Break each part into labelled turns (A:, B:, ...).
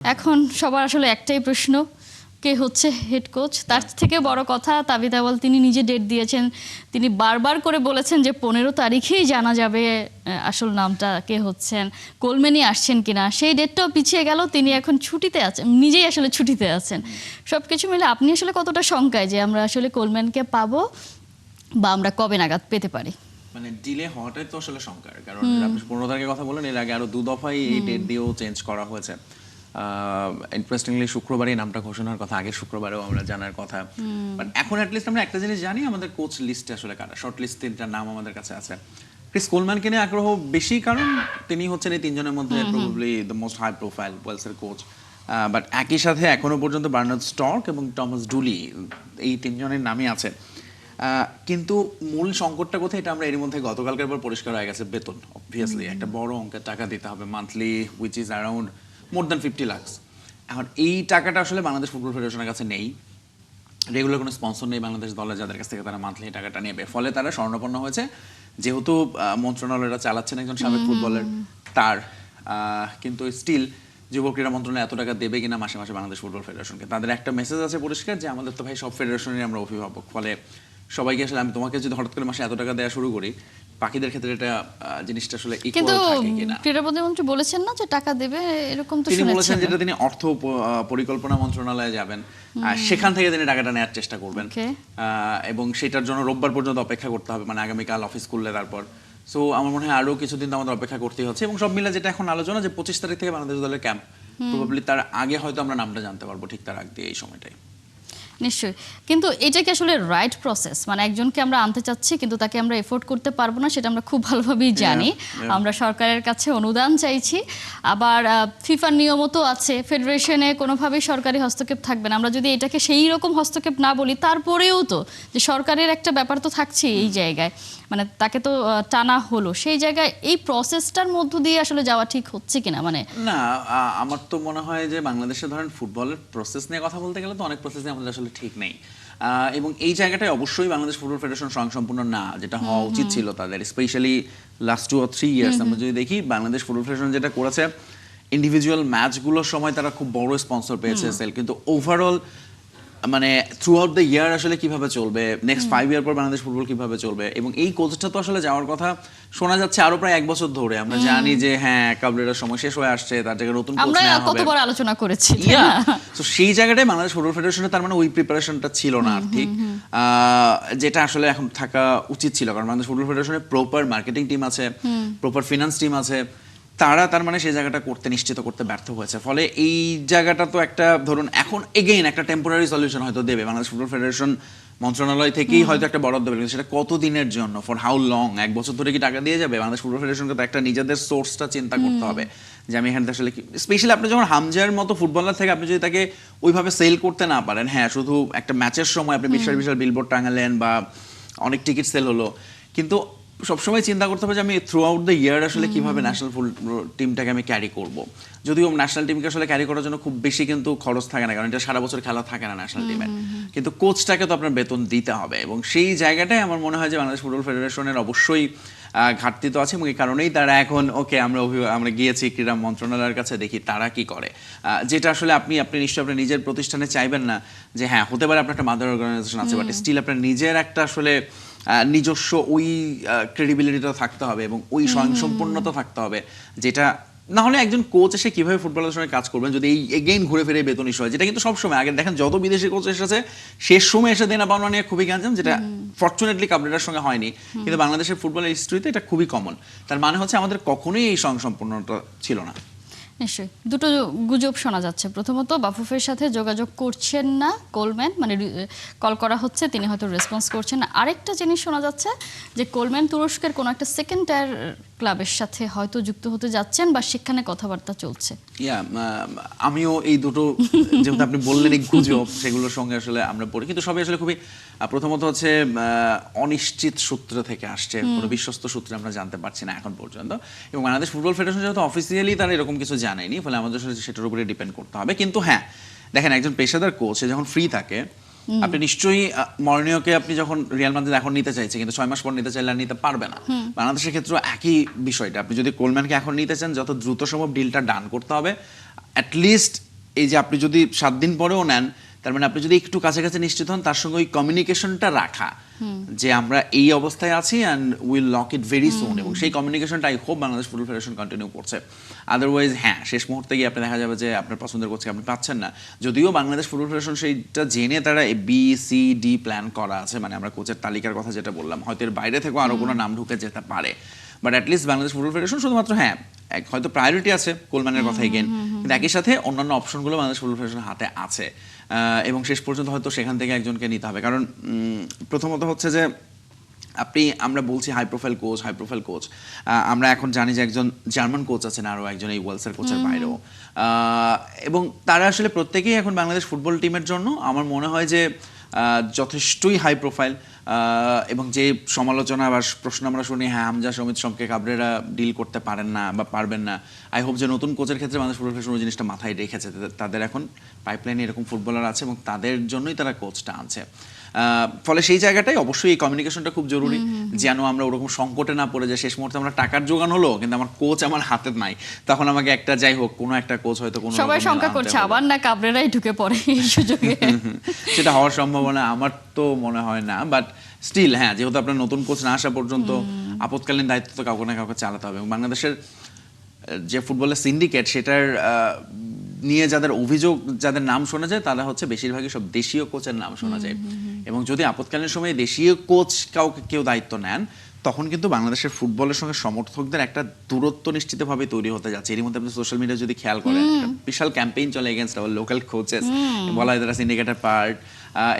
A: এখন সবার আসলে একটাই প্রশ্ন, কে হচ্ছে হেড কোচ। তার থেকে বড় কথা তাবিদ আউয়াল তিনি নিজে ডেট দিয়েছেন, তিনি বারবার করে বলেছেন যে 15 তারিখেই জানা যাবে আসল নামটা কে হচ্ছেন, কোলম্যানই আসছেন কিনা। সেই ডেটটাও পিছিয়ে গেল, তিনি এখন ছুটিতে আছেন, নিজেই আসলে ছুটিতে আছেন। সব কিছু মিলে আপনি আসলে কতটা শঙ্কায় যে আমরা আসলে কোলম্যানকে পাবো বা আমরা কবে নাগাদ পেতে পারি?
B: মানে ডিলে হওয়াটাই তো আসলে শঙ্কার, কারণ আপনি 15 তারিখের কথা বলেন, এর আগে আরো 2 দফায় এই ডেট দিয়েও চেঞ্জ করা হয়েছে। ইন্টারেস্টিংলি শুক্রবারই নামটা ঘোষণার কথা, আগের শুক্রবারেও আমরা জানার কথা। বাট এখন অ্যাটলিস্ট আমরা একটা জিনিস জানি, আমাদের কোচ লিস্টে আসলে কারা, শর্ট লিস্ট 3টা নাম আমাদের কাছে আছে। ক্রিস কোলম্যানকে নিয়ে আগ্রহ বেশি, কারণ তিনি হচ্ছেন এই 3 জনের মধ্যে probably the most high profile ওয়েলসের কোচ। বাট একই সাথে এখনো পর্যন্ত বার্নার্ড স্টর্ক এবং টমাস ডুলি, এই 3 জনের নামই আছে। কিন্তু মূল সংকটটা কোথায়, এটা আমরা এর মধ্যে গতকালকের পর পরিষ্কার হয়ে গেছে। বেতন অবভিয়াসলি একটা বড় অঙ্কের টাকা দিতে হবে monthly, which is around more than 50 lakh. এখন এই টাকাটা আসলে বাংলাদেশ ফুটবল ফেডারেশনের কাছে নেই, রেগুলার কোনো স্পন্সর নেই বাংলাদেশ দলে যাদের কাছ থেকে তারা মান্থলি টাকাটা নেবে। ফলে তারা স্বর্ণাপন্ন হয়েছে, যেহেতু মন্ত্রণালয়টা চালাচ্ছেন একজন সাবেক ফুটবলার, তার কিন্তু স্টিল যুব ক্রীড়া মন্ত্রণালয় এত টাকা দেবে কিনা মাসে মাসে বাংলাদেশ ফুটবল ফেডারেশনকে, তাদের একটা মেসেজ আছে পরিষ্কার যে আমাদের তো ভাই সব ফেডারেশনের আমরা অভিভাবক। ফলে সবাইকে আসলে আমি তোমাকে যদি হঠাৎ করে মাসে এত টাকা দেওয়া শুরু করি, বাকিদের ক্ষেত্রে এটা জিনিসটা আসলে
A: কিন্তু
B: ইকুয়াল থাকে কিনা।
A: ক্রীড়া প্রতিমন্ত্রী বলেছেন না যে টাকা দেবে, এরকম তো
B: তিনি বলেছেন
A: শুনেছেন।
B: যেটা তিনি অর্থ পরিকল্পনা মন্ত্রণালয়ে যাবেন, সেখান থেকে তিনি টাকাটা নেওয়ার চেষ্টা করবেন, এবং সেটার জন্য রোববার পর্যন্ত অপেক্ষা করতে হবে, মানে আগামীকাল অফিস খুললে তারপর। সো আমার মনে হয় আরো কিছুদিন তো আমাদের অপেক্ষা করতেই হচ্ছে, এবং সব মিলে যেটা এখন আলোচনা যে 25 তারিখ থেকে বাংলাদেশ দলের ক্যাম্প, প্রবাবলি তার আগে হয়তো আমরা নামটা জানতে পারবো, ঠিক তার আগে এই সময়টাই।
A: নিশ্চয়ই, কিন্তু এটা কি আসলে রাইট প্রসেস? মানে একজনকে আমরা আনতে চাচ্ছি কিন্তু তাকে আমরা এফোর্ড করতে পারবো না, সেটা আমরা খুব ভালোভাবেই জানি। আমরা সরকারের কাছে অনুদান চাইছি, আবার ফিফার নিয়মও তো আছে, ফেডারেশনে কোনোভাবেই সরকারি হস্তক্ষেপ থাকবে না। আমরা যদি এটাকে সেই রকম হস্তক্ষেপ না বলি, তারপরেও তো যে সরকারের একটা ব্যাপার তো থাকছে এই জায়গায়, মানে তাকে তো টানা হলো, সেই জায়গায় এই প্রসেসটার মধ্য দিয়ে আসলে যাওয়া ঠিক হচ্ছে কিনা? মানে
B: না, আমার তো মনে হয় যে বাংলাদেশে ধরেন ফুটবলের প্রসেস নিয়ে কথা বলতে গেলে তো অনেক প্রসেস নিয়ে আমাদের আসলে ঠিক নেই, এবং এই জায়গাটায় অবশ্যই বাংলাদেশ ফুটবল ফেডারেশন স্বয়ংসম্পূর্ণ না, যেটা হওয়া উচিত ছিল তাদের, স্পেশালি লাস্ট 2 or 3 ইয়ার্স। আমরা যদি দেখি বাংলাদেশ ফুটবল ফেডারেশন যেটা করেছে, ইন্ডিভিজুয়াল ম্যাচগুলোর সময় তারা খুব বড় স্পন্সর পেয়েছে সেল, কিন্তু ওভারঅল মানে থ্রু আউট দ্য ইয়ার আসলে কিভাবে চলবে, নেক্সট 5 ইয়ার পর বাংলাদেশ ফুটবল কিভাবে চলবে, এবং এই কোচটা তো আসলে যাওয়ার কথা শোনা যাচ্ছে আরো প্রায় 1 বছর ধরে। আমরা জানি যে হ্যাঁ, কাবরেরার সময় শেষ হয়ে আসছে, তার জায়গায় নতুন কোচ
A: আমরা
B: নেওয়া হবে,
A: কতবার আলোচনা করেছি।
B: তো সেই জায়গাটায় বাংলাদেশ ফুটবল ফেডারেশনের তার মানে ওই প্রিপারেশনটা ছিল না ঠিক, যেটা আসলে এখন থাকা উচিত ছিল, কারণ বাংলাদেশ ফুটবল ফেডারেশনের প্রপার মার্কেটিং টিম আছে, প্রপার ফিনান্স টিম আছে, তারা তার মানে সেই জায়গাটা করতে নিশ্চিত করতে ব্যর্থ হয়েছে। ফলে এই জায়গাটা তো একটা ধরুন এখন এগেইন একটা টেম্পোরারি সলিউশন হয়তো দেবে বাংলাদেশ ফুটবল ফেডারেশন, মন্ত্রণালয় থেকেই হয়তো একটা বরাদ্দ দেবে, কিন্তু সেটা কত দিনের জন্য, ফর হাউ লং, 1 বছর ধরে কি টাকা দিয়ে যাবে? বাংলাদেশ ফুটবল ফেডারেশনকে তো একটা নিজেদের সোর্সটা চিন্তা করতে হবে যে আমি এখানে আসলে কি, স্পেশালি আপনি যখন হামজার মতো ফুটবলার থেকে আপনি যদি তাকে ওইভাবে সেল করতে না পারেন, হ্যাঁ শুধু একটা ম্যাচের সময় আপনি বিশাল বিশাল বিলবোর্ড টাঙালেন বা অনেক টিকিট সেল হলো, কিন্তু সবসময় চিন্তা করতে হবে যে আমি থ্রু আউট দ্য ইয়ার আসলে কিভাবে ন্যাশনাল টিমটাকে আমি ক্যারি করব। যদিও ন্যাশনাল টিমকে আসলে ক্যারি করার জন্য খুব বেশি কিন্তু খরচ থাকে না, কারণ এটা সারা বছর খেলা থাকে না ন্যাশনাল টিমের, কিন্তু কোচটাকে তো আপনার বেতন দিতে হবে, এবং সেই জায়গাটায় আমার মনে হয় যে বাংলাদেশ ফুটবল ফেডারেশনের অবশ্যই ঘাটতি তো আছে, এবং এই কারণেই তারা এখন ওকে আমরা গিয়েছি ক্রীড়া মন্ত্রণালয়ের কাছে, দেখি তারা কি করে, যেটা আসলে আপনি নিশ্চয়ই আপনার নিজের প্রতিষ্ঠানে চাইবেন না যে হ্যাঁ হতে পারে আপনার একটা মাদার অর্গানাইজেশন আছে, বাট স্টিল আপনার নিজের একটা আসলে নিজস্ব ওই ক্রেডিবিলিটিটা থাকতে হবে এবং ওই স্বয়ংসম্পূর্ণতা থাকতে হবে, যেটা না হলে একজন কোচ এসে কিভাবে ফুটবলের সঙ্গে কাজ করবেন যদি এই এগেইন ঘুরে ফিরে বেতন ইস্যু হয়, যেটা কিন্তু সবসময় আগে দেখেন যত বিদেশি কোচ এসেছে শেষ সময় এসে দেনা পাওনা নিয়ে খুবই গ্যাঞ্জাম, যেটা ফরচুনেটলি কাবরেরার সঙ্গে হয়নি, কিন্তু বাংলাদেশের ফুটবলের হিস্ট্রিতে এটা খুবই কমন। তার মানে হচ্ছে আমাদের কখনোই এই স্বয়ংসম্পূর্ণতা ছিল না।
A: নিশ্চয়ই দুটো গুজব শোনা যাচ্ছে। প্রথমত বাফুফের সাথে যোগাযোগ করছেন না কোলম্যান, মানে কল করা হচ্ছে, তিনি হয়তো রেসপন্স করছেন না। আরেকটা জিনিস শোনা যাচ্ছে যে কোলম্যান তুরস্কের কোনো একটা সেকেন্ড টায়ার ক্লাবের সাথে হয়তো যুক্ত হতে যাচ্ছেন বা সেখানে কথাবার্তা চলছে।
B: আমিও এই দুটো যেহেতু আপনি বললেন এই গুজব, সেগুলোর সঙ্গে আসলে আমরা পড়ি, কিন্তু সবই আসলে খুবই প্রথমত হচ্ছে অনিশ্চিত সূত্র থেকে আসছে, কোনো বিশ্বস্ত সূত্রে আমরা জানতে পারছি না এখন পর্যন্ত, এবং বাংলাদেশ ফুটবল ফেডারেশন যেহেতু অফিসিয়ালি তারা এরকম কিছু জানায়নি, ফলে আমাদের সেটার উপরে ডিপেন্ড করতে হবে। কিন্তু হ্যাঁ দেখেন, একজন পেশাদার কোচ যখন ফ্রি থাকে, আপনি নিশ্চয়ই মরিনিওকে আপনি যখন রিয়াল মাদ্রিদ এখন নিতে চাইছে, কিন্তু 6 মাস পর নিতে চাইলে আর নিতে পারবে না। বাংলাদেশের ক্ষেত্রে একই বিষয়টা, আপনি যদি কোলম্যানকে এখন নিতে চান, যত দ্রুত সম্ভব ডিলটা ডান করতে হবে, অ্যাটলিস্ট এই যে আপনি যদি 7 দিন পরেও নেন, তার মানে আপনি যদি একটু কাছাকাছি নিশ্চিত হন, তার সঙ্গে ওই কমিউনিকেশনটা রাখা যে আমরা এই অবস্থায় আছি and will lock it very soon, এবং সেই কমিউনিকেশনটা I hope Bangladesh football federation continue করছে। আদারওয়াইজ হ্যাঁ, শেষ মুহূর্তে গিয়ে আপনি দেখা যাবে যে আপনার পছন্দের কোচকে আপনি পাচ্ছেন না। যদিও বাংলাদেশ ফুটবল ফেডারেশন সেইটা জেনে তারা BCD প্ল্যান করা আছে, মানে আমরা কোচের তালিকার কথা যেটা বললাম, হয়তো এর বাইরে থেকেও আরও কোনো নাম ঢুকে যেতে পারে, but at least Bangladesh football federation শুধুমাত্র হ্যাঁ হয়তো প্রায়োরিটি আছে কোলম্যানের কথা এগেন, কিন্তু একই সাথে অন্যান্য অপশনগুলো বাংলাদেশ ফুটবল ফেডারেশনের হাতে আছে, এবং শেষ পর্যন্ত হয়তো সেখান থেকে একজনকে নিতে হবে। কারণ প্রথমত হচ্ছে যে আমরা বলছি হাই প্রোফাইল কোচ, আমরা এখন জানি যে একজন জার্মান কোচ আছেন, আরও একজন এই ওয়েলসের কোচের বাইরেও, এবং তারা আসলে প্রত্যেকেই এখন বাংলাদেশ ফুটবল টিমের জন্য আমার মনে হয় যে যথেষ্টই হাই প্রোফাইল, এবং যে সমালোচনা বা প্রশ্ন আমরা শুনি, হ্যাঁ হামজা, সমিত, শমকে, কাবরেরা ডিল করতে পারেন না বা পারবেন না, আই হোপ যে নতুন কোচের ক্ষেত্রে বাংলাদেশ ফুটবল ফেডারেশন ওই জিনিসটা মাথায় রেখেছে, তাদের এখন পাইপলাইনে এরকম ফুটবলার আছে এবং তাদের জন্যই তারা কোচটা আনছে। ফলে সেই জায়গাটাই অবশ্যই এই কমিউনিকেশনটা খুব জরুরি, যেন আমরা ওরকম সংকটে না পড়ে যায় শেষ মুহূর্তে আমরা টাকার জোগান হলো কিন্তু আমার কোচ আমার হাতে নাই, তখন আমাকে একটা যাই হোক কোনো একটা কোচ হয়তো কোনো
A: সবাই শঙ্কা করছে আবার না কাবরেরাই ঢুকে পড়ে এই সুযোগে।
B: সেটা হওয়ার সম্ভাবনা আমার তো মনে হয় না, বাট স্টিল হ্যাঁ, যেহেতু আপনার নতুন কোচ না আসা পর্যন্ত আপৎকালীন দায়িত্ব তো কাউকে না কাউকে চালাতে হবে। এবং বাংলাদেশের যে ফুটবলের সিন্ডিকেট সেটার নিয়ে যাদের অভিযোগ, যাদের নাম শোনা যায়, তারা হচ্ছে বেশিরভাগই সব দেশীয় কোচের নাম শোনা যায়, এবং যদি আপৎকালীন সময়ে দেশীয় কোচ কাউকে কেউ দায়িত্ব নেন, তখন কিন্তু বাংলাদেশের ফুটবলের সঙ্গে সমর্থকদের একটা দূরত্ব নিশ্চিতভাবে তৈরি হতে যাচ্ছে। এর মধ্যে আপনি সোশ্যাল মিডিয়া যদি খেয়াল করেন, বিশাল ক্যাম্পেইন চলে এগেইনস্ট আওয়ার লোকাল কোচেস, বলা হয় তারা সিন্ডিকেটের পার্ট,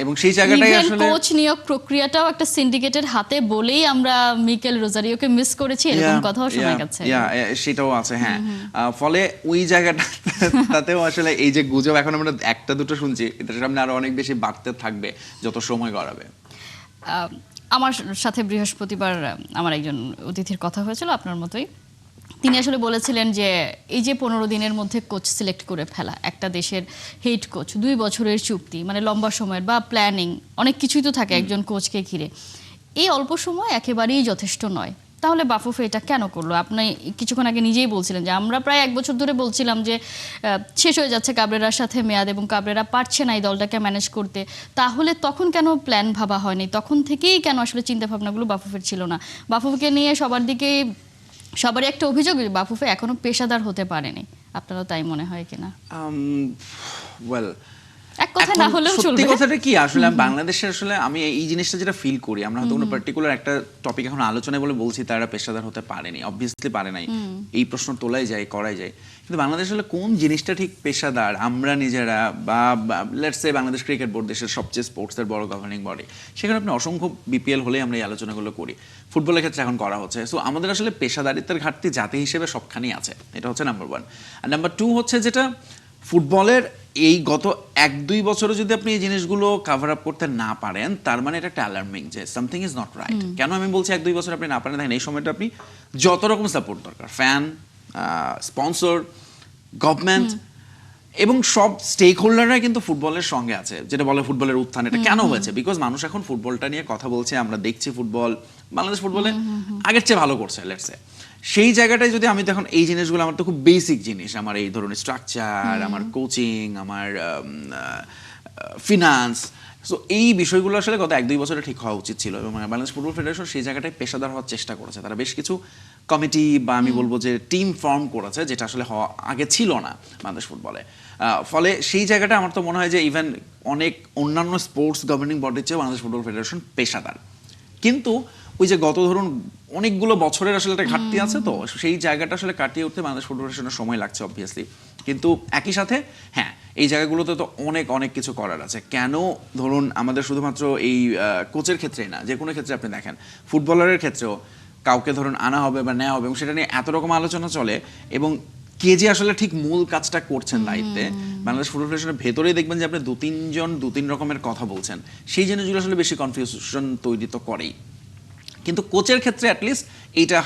B: এবং সেই জায়গাটাই আসলে
A: কোচ নিয়োগ প্রক্রিয়াটাও একটা সিন্ডিকেটের হাতে বলেই আমরা মিকেল রোজারিওকে মিস করেছি, এরকম কথাও শোনা গেছে।
B: সেটাও আছে হ্যাঁ। ফলে ওই জায়গাটা তাতেও আসলে এই যে গুজব এখন আমরা একটা দুটো শুনছি, এটার সামনে আরো অনেক বেশি বাড়তে থাকবে যত সময় গড়াবে।
A: আমার সাথে বৃহস্পতিবার আমার একজন অতিথির কথা হয়েছিল আপনার মতোই। তিনি আসলে বলেছিলেন যে এই যে 15 দিনের মধ্যে কোচ সিলেক্ট করে ফেলা, একটা দেশের হেড কোচ 2 বছরের চুক্তি, মানে লম্বা সময়ের বা প্ল্যানিং, অনেক কিছুই তো থাকে একজন কোচকে ঘিরে, এই অল্প সময় একেবারেই যথেষ্ট নয়। তাহলে বাফুফে এটা কেন করলো? আপনি কিছুক্ষণ আগে নিজেই বলছিলেন যে আমরা প্রায় 1 বছর ধরে বলছিলাম যে শেষ হয়ে যাচ্ছে কাবরেরার সাথে মেয়াদ এবং কাবরেরা পারছে না এই দলটাকে ম্যানেজ করতে, তাহলে তখন কেন প্ল্যান ভাবা হয়নি? তখন থেকেই কেন আসলে চিন্তা ভাবনাগুলো বাফুফের ছিল না? বাফুফেকে নিয়ে সবারই একটা অভিযোগ, বাফুফে এখনো পেশাদার হতে পারেনি। আপনারও তাই মনে হয় কিনা?
B: ওয়েল,
A: এক কথা না হলেও চলবে।
B: সত্যি কথাটা কি আসলে বাংলাদেশে আসলে আমি এই জিনিসটা যেটা ফিল করি, আমরা হয়তো কোনো পার্টিকুলার একটা টপিক এখন আলোচনায় বলে বলছি তারা পেশাদার হতে পারেনি, অবভিয়াসলি পারে নাই, এই প্রশ্ন তোলাই যায়, করাই যায়, কিন্তু বাংলাদেশ আসলে কোন জিনিসটা ঠিক পেশাদার, আমরা নিজেরা বা let's say Bangladesh cricket board দেশের সবচেয়ে স্পোর্টসের বড় গভর্নিং বডি, সেখানে আপনি অসংখ্য BPL হলেই আমরা এই আলোচনাগুলো করি, ফুটবলের ক্ষেত্রে এখন করা হচ্ছে। সো আমাদের আসলে পেশাদারিত্বের ঘাটতি জাতি হিসেবে সবখানেই আছে, এটা হচ্ছে নাম্বার 1। আর নাম্বার 2 হচ্ছে যেটা ফুটবলের এই গত 1-2 বছরে যদি আপনি এই জিনিসগুলো কভার আপ করতে না পারেন, তার মানে এটা একটা অ্যালার্মিং যে সামথিং ইজ নট রাইট। কেন আমি বলছি 1-2 বছর আপনি না পারেন? দেখেন এই সময়টা আপনি যত রকম সাপোর্ট দরকার, ফ্যান, স্পন্সর, গভর্নমেন্ট এবং সব স্টেক হোল্ডাররা কিন্তু ফুটবলের সঙ্গে আছে, যেটা বলে ফুটবলের উত্থান। এটা কেন হয়েছে? বিকজ মানুষ এখন ফুটবলটা নিয়ে কথা বলছে, আমরা দেখছি ফুটবল, বাংলাদেশ ফুটবলে আগের চেয়ে ভালো করছে লেটস সে। সেই জায়গাটায় যদি আমি তখন এই জিনিসগুলো, আমার তো খুব বেসিক জিনিস, আমার এই ধরনের স্ট্রাকচার, আমার কোচিং, আমার ফিনান্স, সো এই বিষয়গুলো আসলে গত 1-2 বছরে ঠিক হওয়া উচিত ছিল, এবং বাংলাদেশ ফুটবল ফেডারেশন সেই জায়গাটায় পেশাদার হওয়ার চেষ্টা করেছে। তারা বেশ কিছু কমিটি বা আমি বলবো যে টিম ফর্ম করেছে, যেটা আসলে হওয়া আগে ছিল না বাংলাদেশ ফুটবলে। ফলে সেই জায়গাটা আমার তো মনে হয় যে ইভেন অনেক অন্যান্য স্পোর্টস গভর্নিং বডির চেয়েও বাংলাদেশ ফুটবল ফেডারেশন পেশাদার। কিন্তু ওই যে গত ধরুন অনেকগুলো বছরের আসলে একটা ঘাটতি আছে, তো সেই জায়গাটা আসলে কাটিয়ে উঠতে বাংলাদেশ ফুটবল ফেডারেশনের সময় লাগছে অবভিয়াসলি। কিন্তু একই সাথে হ্যাঁ, এই জায়গাগুলোতে তো অনেক অনেক কিছু করার আছে। কেন ধরুন আমাদের শুধুমাত্র এই কোচের ক্ষেত্রেই না, যে কোনো ক্ষেত্রে আপনি দেখেন, ফুটবলারের ক্ষেত্রেও কাউকে ধরুন আনা হবে বা নেওয়া হবে, এবং সেটা নিয়ে এত রকম আলোচনা চলে, এবং কে যে আসলে ঠিক মূল কাজটা করছেন দায়িত্বে, বাংলাদেশ ফুটবল ফেডারেশনের ভেতরেই দেখবেন যে আপনি 2-3 জন 2-3 রকমের কথা বলছেন, সেই জিনিসগুলো আসলে বেশি কনফিউশন তৈরি তো করেই। কিন্তু কোচের ক্ষেত্রে অ্যাটলিস্ট এইটা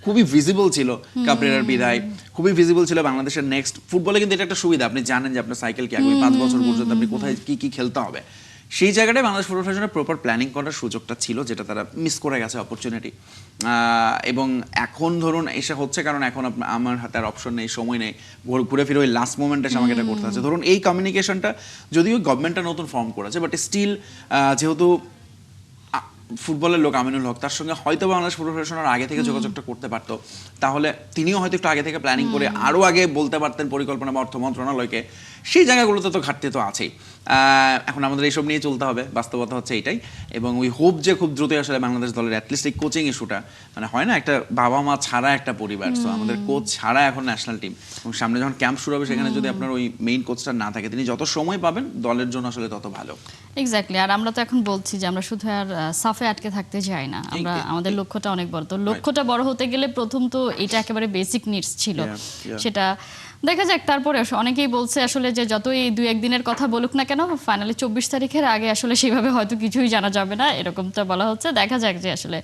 B: খুবই ভিজিবল ছিল, কাবরেরার বিদায় খুবই ভিজিবল ছিল। বাংলাদেশের নেক্সট ফুটবলে কিন্তু এটা একটা সুবিধা, আপনি জানেন যে আপনার সাইকেল কি আগামী 5 বছর পর্যন্ত আপনি কোথায় কি কি খেলতে হবে, সেই জায়গাটায় বাংলাদেশ ফুটবল ফেডারেশনের প্রপার প্ল্যানিং করার সুযোগটা ছিল, যেটা তারা মিস করে গেছে অপরচুনিটি। এবং এখন ধরুন এসে হচ্ছে, কারণ এখন আমার হাতে আর অপশন নেই, সময় নেই, ঘুরে ফিরে ওই লাস্ট মোমেন্টে এসে আমাকে এটা করতে হচ্ছে। ধরুন এই কমিউনিকেশনটা যদিও গভর্নমেন্টটা নতুন ফর্ম করেছে, বাট স্টিল যেহেতু ফুটবলের লোক আমিনুল হক, তার সঙ্গে হয়তো বাংলাদেশ ফুটবল ফেডারেশনের আগে থেকে যোগাযোগটা করতে পারতো, তাহলে তিনিও হয়তো একটু আগে থেকে প্ল্যানিং করে আরও আগে বলতে পারতেন পরিকল্পনা বা অর্থ মন্ত্রণালয়কে। সেই জায়গাগুলোতে তো ঘাটতি তো আছেই। এখন আমাদের এইসব নিয়ে চলতে হবে, বাস্তবতা হচ্ছে এইটাই। এবং ওই হোপ যে খুব দ্রুত আসলে বাংলাদেশ দলের অ্যাটলিস্ট এই কোচিং ইস্যুটা, মানে হয় না একটা বাবা মা ছাড়া একটা পরিবার, তো আমাদের কোচ ছাড়া এখন ন্যাশনাল টিম, এবং সামনে যখন ক্যাম্প শুরু হবে সেখানে যদি আপনার ওই মেইন কোচটা না থাকে, তিনি যত সময় পাবেন দলের জন্য আসলে তত ভালো।
A: এক্স্যাক্টলি। আর আমরা তো এখন বলছি যে আমরা শুধু আর সাফে আটকে থাকতে চাই না, আমরা আমাদের লক্ষ্যটা অনেক বড়। তো লক্ষ্যটা বড় হতে গেলে প্রথম তো এটা একেবারে বেসিক নিডস ছিল, সেটা দেখা যাক। তারপরে অনেকেই বলছে আসলে যে যতই 2-1 দিনের কথা বলুক না কেন, ফাইনালি 24 তারিখের আগে আসলে সেভাবে হয়তো কিছুই জানা যাবে না, এরকম তো বলা হচ্ছে। দেখা যাক যে আসলে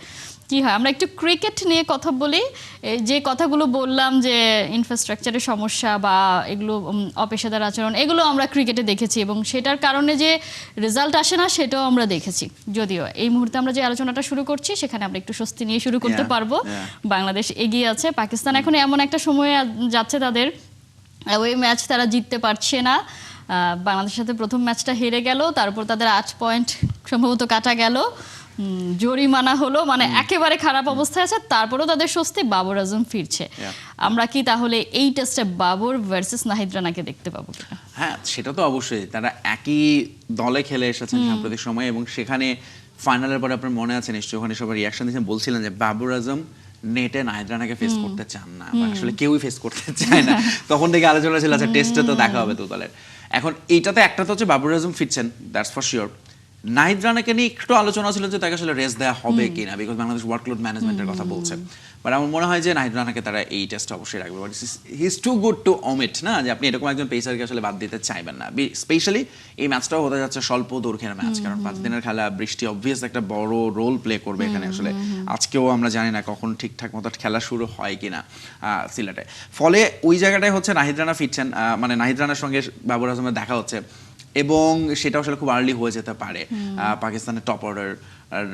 A: কি হয়। আমরা একটু ক্রিকেট নিয়ে কথা বলি। যে কথাগুলো বললাম যে ইনফ্রাস্ট্রাকচারের সমস্যা বা এগুলো অপেশাদার আচরণ, এগুলো আমরা ক্রিকেটে দেখেছি, এবং সেটার কারণে যে রেজাল্ট আসে না সেটাও আমরা দেখেছি। যদিও এই মুহূর্তে আমরা যে আলোচনাটা শুরু করছি সেখানে আমরা একটু স্বস্তি নিয়ে শুরু করতে পারবো। বাংলাদেশ এগিয়ে আছে, পাকিস্তান এখন এমন একটা সময়ে যাচ্ছে, তাদের ওই ম্যাচ তারা জিততে পারছে না। বাংলাদেশের সাথে প্রথম ম্যাচটা হেরে গেল, তারপর তাদের 8 পয়েন্ট সম্ভবত কাটা গেল, জরিমানা হলো, মানে একেবারে খারাপ অবস্থায় আছে। তারপরেও তাদের স্বস্তি, বাবর আজম ফিরছে। আমরা কি তাহলে এই টেস্টে বাবর ভার্সেস নাহিদ রানাকে দেখতে পাবো কিনা?
B: হ্যাঁ, সেটা তো অবশ্যই। তারা একই দলে খেলে এসেছেন সাম্প্রতিক সময়ে, এবং সেখানে ফাইনালের পরে আপনার মনে আছে নিশ্চয়ই, ওখানে সবাই রিয়াকশন দিয়েছেন, বলছিলেন যে বাবর আজম নেটে নাহিদ রানাকে ফেস করতে চান না, বা আসলে কেউই ফেস করতে চায় না। তখন থেকে আলোচনা ছিল আচ্ছা টেস্টে তো দেখা হবে তো দলের। এখন এইটাতে একটা তো হচ্ছে বাবর আজম ফিরছেন, দ্যাটস ফর শিওর। নাহিদ রানাকে নিয়ে একটু আলোচনা ছিল যে তাকে আসলে রেস্ট দেওয়া হবে কিনা, বিকজ বাংলাদেশ ওয়ার্কলোড ম্যানেজমেন্টের কথা বলছে। বাট আমার মনে হয় যে নাহিদ রানাকে তারা এই টেস্টে অবশ্যই রাখবে। But he is too good to omit, না যে আপনি এরকম একজন পেসারকে আসলে বাদ দিতে চাইবেন না। স্পেশালি এই ম্যাচটাও হতে যাচ্ছে স্বল্প দৈর্ঘ্যের ম্যাচ, কারণ 5 দিনের খেলা, বৃষ্টি অবভিয়াস একটা বড় রোল প্লে করবে এখানে। আসলে আজকেও আমরা জানি না কখন ঠিকঠাক মতো খেলা শুরু হয় কিনা সিলেটে। ফলে ওই জায়গাটায় হচ্ছে নাহিদ রানা ফিরছেন, মানে নাহিদ রানার সঙ্গে বাবর আজমের দেখা হচ্ছে, এবং সেটা আসলে খুব আর্লি হয়ে যেতে পারে। পাকিস্তানের টপ অর্ডার, আর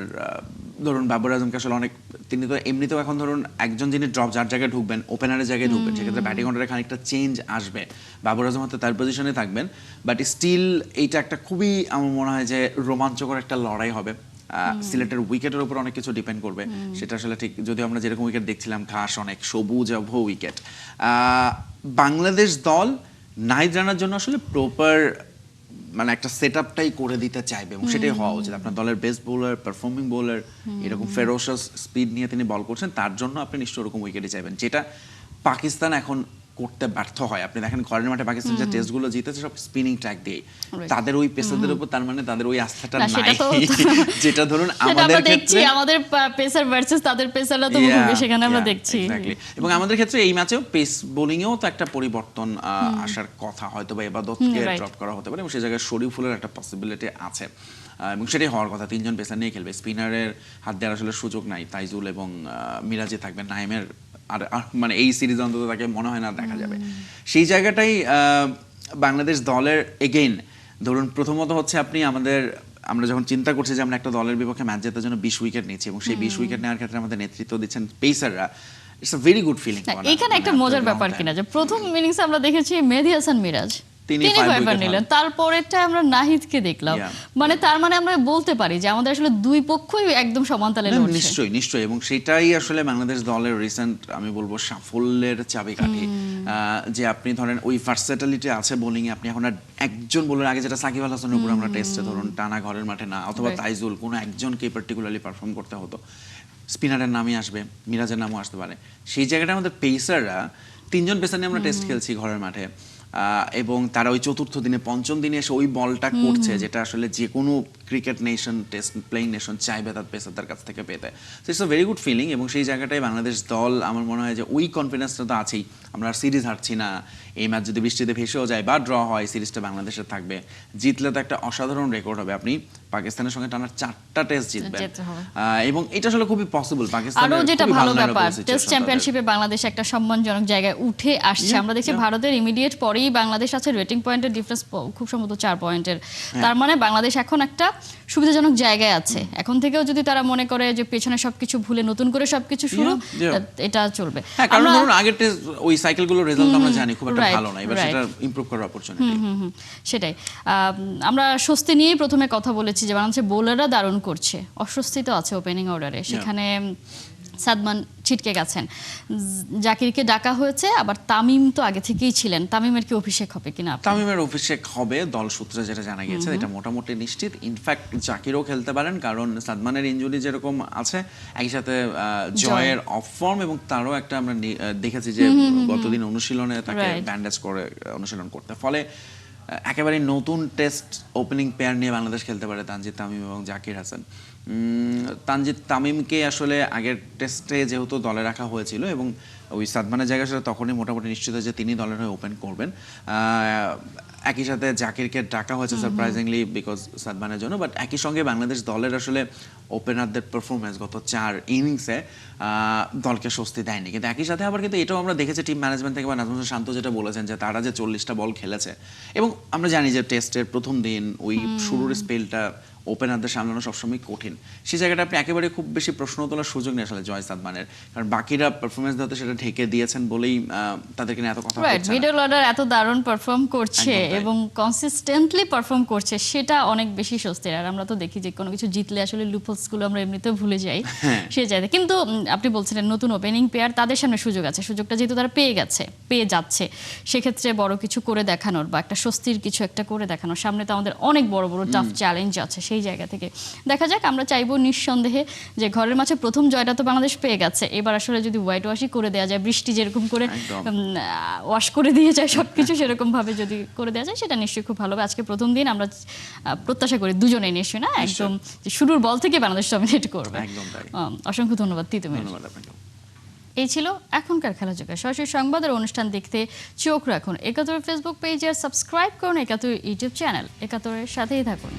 B: ধরুন বাবর আজমকে আসলে অনেক, তিনি তো এমনিতেও এখন ধরুন একজন যিনি ড্রপ যার জায়গায় ঢুকবেন, ওপেনারের জায়গায় ঢুকবেন, সেক্ষেত্রে ব্যাটিং অর্ডারে খানিকটা চেঞ্জ আসবে। বাবর আজম হয়তো তার পজিশনে থাকবেন, বাট স্টিল এইটা একটা খুবই আমার মনে হয় যে রোমাঞ্চকর একটা লড়াই হবে। সিলেটের উইকেটের উপর অনেক কিছু ডিপেন্ড করবে, সেটা আসলে ঠিক। যদিও আমরা যেরকম উইকেট দেখছিলাম, ঘাস অনেক সবুজ উইকেট। বাংলাদেশ দল নাহিদ রানার জন্য আসলে প্রপার মানে একটা সেটআপটাই করে দিতে চাইবে, এবং সেটাই হওয়া উচিত। আপনার দলের বেস্ট বোলার, পারফর্মিং বোলার, এরকম ফেরোসাস স্পিড নিয়ে তিনি বল করছেন, তার জন্য আপনি নিশ্চয়ই ওরকম উইকেটই চাইবেন, যেটা পাকিস্তান এখন করতে ব্যর্থ হয়। আপনি দেখেন ঘরের মাঠে পাকিস্তান যে টেস্টগুলো জিতেছে সব স্পিনিং ট্র্যাক দিয়ে, তাদের ওই পেসারদের উপর তার মানে তাদের ওই আস্থাটা নাই, যেটা ধরুন আমাদের ক্ষেত্রে
A: আমাদের পেসার ভার্সেস তাদের পেসাররা তো মুখোমুখি, সেখানে আমরা দেখছি।
B: এবং আমাদের ক্ষেত্রে এই ম্যাচেও পেস বোলিং এও তো একটা পরিবর্তন আসার কথা, হয়তো বা এবাদতকে ড্রপ করা হতে পারে, এবং সেই জায়গায় শরীফুলের একটা পসিবিলিটি আছে, এবং সেটাই হওয়ার কথা। 3 জন পেসার নিয়ে খেলবে, স্পিনারের হাত দেওয়ার আসলে সুযোগ নাই। তাইজুল এবং মিরাজে থাকবে, নাইমের আর মানে এই সিরিজ অন্তত তাকে মনে হয় না দেখা যাবে। সেই জায়গাটাই বাংলাদেশ দলের এগেইন ধরুন প্রথমত হচ্ছে আমরা যখন চিন্তা করছি যে আমরা একটা দলের বিপক্ষে ম্যাচ জেতার জন্য 20 উইকেট নিচ্ছি, এবং সেই 20 উইকেট নেওয়ার ক্ষেত্রে আমাদের নেতৃত্ব দিচ্ছেন পেসাররা, it's a very good feeling.
A: এখানে একটা মজার ব্যাপার কিনা যে প্রথম ইনিংসে আমরা দেখেছি মেহেদী হাসান মিরাজ তিনি 5 উইকেট নিলেন, তারপরেরটা আমরা নাহিদকে দেখলাম। মানে তার মানে আমরা বলতে পারি যে আমাদের আসলে দুই পক্ষই একদম সমান তালে লড়ছে।
B: নিশ্চয়ই, এবং সেটাই আসলে বাংলাদেশ দলের রিসেন্ট আমি বলবো সাফল্যের চাবিকাঠি, যে আপনি ধরেন ওই ভার্সেটালিটি আছে বোলিং এ। আপনি এখন আর একজন বোলার, আগে যেটা সাকিব আল হাসানের উপর আমরা টেস্টে ধরুন টানা ঘরের মাঠে না, অথবা তাইজুল, কোনো একজনকে পার্টিকুলারলি পারফর্ম করতে হতো, স্পিনারের নামই আসবে, মিরাজের নামও আসতে পারে। সেই জায়গাটা আমাদের পেসাররা 3 জন পেসার নিয়ে আমরা টেস্ট খেলছি ঘরের মাঠে, এবং তারা ওই চতুর্থ দিনে, পঞ্চম দিনে এসে ওই বলটা করছে, যেটা আসলে যে কোনো cricket nation, test playing nation চাইবে তার পেসারদের কাছ থেকে পেতে। So it's a very good feeling, এবং সেই জায়গাটায় বাংলাদেশ দল আমার মনে হয় যে ওই কনফিডেন্সটা তো আছেই, আমরা সিরিজ হারছি না, এই ম্যাচ যদি বৃষ্টিতে ভেসেও যায় বা ড্র হয়, সিরিজটা বাংলাদেশের থাকবে। জিতলে তো একটা অসাধারণ রেকর্ড হবে, আপনি পাকিস্তানের সঙ্গে টানা 4টা টেস্ট জিতবেন,
A: যেতে হবে।
B: এবং এটা আসলে খুবই পসিবল।
A: আরো
B: পাকিস্তানের
A: যেটা
B: খুবই
A: ভালো
B: vulnerable
A: ব্যাপার,
B: situation
A: টেস্ট
B: তাদের।
A: চ্যাম্পিয়নশিপে বাংলাদেশ একটা সম্মানজনক জায়গায় উঠে আসছে। আমরা দেখছি ভারতের ইমিডিয়েট পরেই বাংলাদেশ আছে, রেটিং পয়েন্টের ডিফারেন্স খুব সম্ভবত 4 পয়েন্টের। তার মানে বাংলাদেশ এখন একটা সুবিধাজনক জায়গায় আছে। এখন থেকেও যদি তারা মনে করে যে পেছনে সবকিছু ভুলে নতুন করে সবকিছু শুরু, এটা চলবে।
B: হ্যাঁ, কারণ ধরুন আগের টেস্ট ওই সাইকেলগুলোর রেজাল্ট আমরা জানি খুব একটা
A: right,
B: ভালো না, এবার
A: right.
B: সেটা ইমপ্রুভ করার অপরচুনিটি।
A: সেটাই। আমরা স্বস্তি নিয়েই প্রথমে কথা বলেছি যে বাংলাদেশের বোলাররা দারুণ করছে, অস্বস্তি তো আছে ওপেনিং অর্ডারে। সেখানে সাদমান ছিটকে গেছেন, জাকিরকে ডাকা হয়েছে, আবার তামিম তো আগে থেকেই ছিলেন। তামিমের কি অভিষেক হবে কিনা?
B: তামিমের অভিষেক হবে, দল সূত্রে যেটা জানা গেছে এটা মোটামুটি নিশ্চিত। ইনফ্যাক্ট জাকিরও খেলতে পারেন, কারণ সাদমানের ইনজুরি যেরকম আছে, একই সাথে জয়ের অফ ফর্ম, এবং তারও একটা আমরা দেখেছি যে গতদিন অনুশীলনে তাকে ব্যান্ডেজ করে অনুশীলন করতে, ফলে একেবারে নতুন টেস্ট ওপেনিং পেয়ার নিয়ে বাংলাদেশ খেলতে পারে তানজিদ তামিম এবং জাকির হাসান। তানজিদ তামিমকে আসলে আগের টেস্টে যেহেতু দলে রাখা হয়েছিল এবং ওই সাদমানের জায়গায় আসলে তখনই মোটামুটি নিশ্চিত যে তিনি দলের হয়ে ওপেন করবেন। একই সাথে জাকিরকে ডাকা হয়েছে সারপ্রাইজিংলি বিকজ সাদমানের জন্য, বাট একই সঙ্গে বাংলাদেশ দলের আসলে ওপেনারদের পারফরমেন্স গত 4 ইনিংসে দলকে স্বস্তি দেয়নি। কিন্তু একই সাথে আবার কিন্তু এটাও আমরা দেখেছি টিম ম্যানেজমেন্ট থেকে বা নাজমুল হোসেন শান্ত যেটা বলেছেন যে তারা যে 40টা বল খেলেছে, এবং আমরা জানি যে টেস্টের প্রথম দিন ওই শুরুর স্পেলটা ওপেনারদের সামলানো সবসময় কঠিন। সেই জায়গাটা আপনি একেবারে খুব বেশি প্রশ্ন তোলার সুযোগ নেই আসলে জয় সাদমানের, কারণ বাকিরা পারফরমেন্স দিতে সেটা ঢেকে দিয়েছেন বলেই তাদেরকে নিয়ে এত কথা হচ্ছে।
A: মিডল অর্ডার এত দারুণ পারফর্ম করছে এবং কনসিস্টেন্টলি পারফর্ম করছে, সেটা অনেক বেশি স্বস্তির। আর আমরা তো দেখি যে কোনো কিছু জিতলে আসলে লুপহোলস গুলো আমরা এমনিতেও ভুলে যাই সেই জায়গায়। কিন্তু আপনি বলছিলেন নতুন ওপেনিং পেয়ার, তাদের সামনে সুযোগ আছে, সুযোগটা যেহেতু তারা পেয়ে যাচ্ছে, সেক্ষেত্রে বড় কিছু করে দেখানোর বা একটা স্বস্তির কিছু একটা করে দেখানোর, সামনে তো আমাদের অনেক বড় বড় টাফ চ্যালেঞ্জ আছে। সেই জায়গা থেকে দেখা যাক, আমরা চাইবো নিঃসন্দেহে যে ঘরের মাঠে প্রথম জয়টা তো বাংলাদেশ পেয়ে গেছে, এবার আসলে যদি হোয়াইট ওয়াশই করে দেওয়া যায়, বৃষ্টি যেরকম করে ওয়াশ করে দিয়ে যায় সবকিছু, সেরকম ভাবে যদি করে দেওয়া যায় সেটা নিশ্চয়ই খুব ভালো হবে। আজকে প্রথম দিন আমরা প্রত্যাশা করি দুজনেই নিশ্চয়ই না একদম যে শুরুর বল থেকে বাংলাদেশ ডমিনেট করবে। অসংখ্য ধন্যবাদ তিতুমির। এই ছিল এখনকার খেলা জগৎ। সরাসরি সংবাদের অনুষ্ঠান দেখতে চোখ রাখুন ৭১ ফেসবুক পেজ আর সাবস্ক্রাইব করুন ৭১ ইউটিউব চ্যানেল। ৭১-এর সাথেই থাকুন।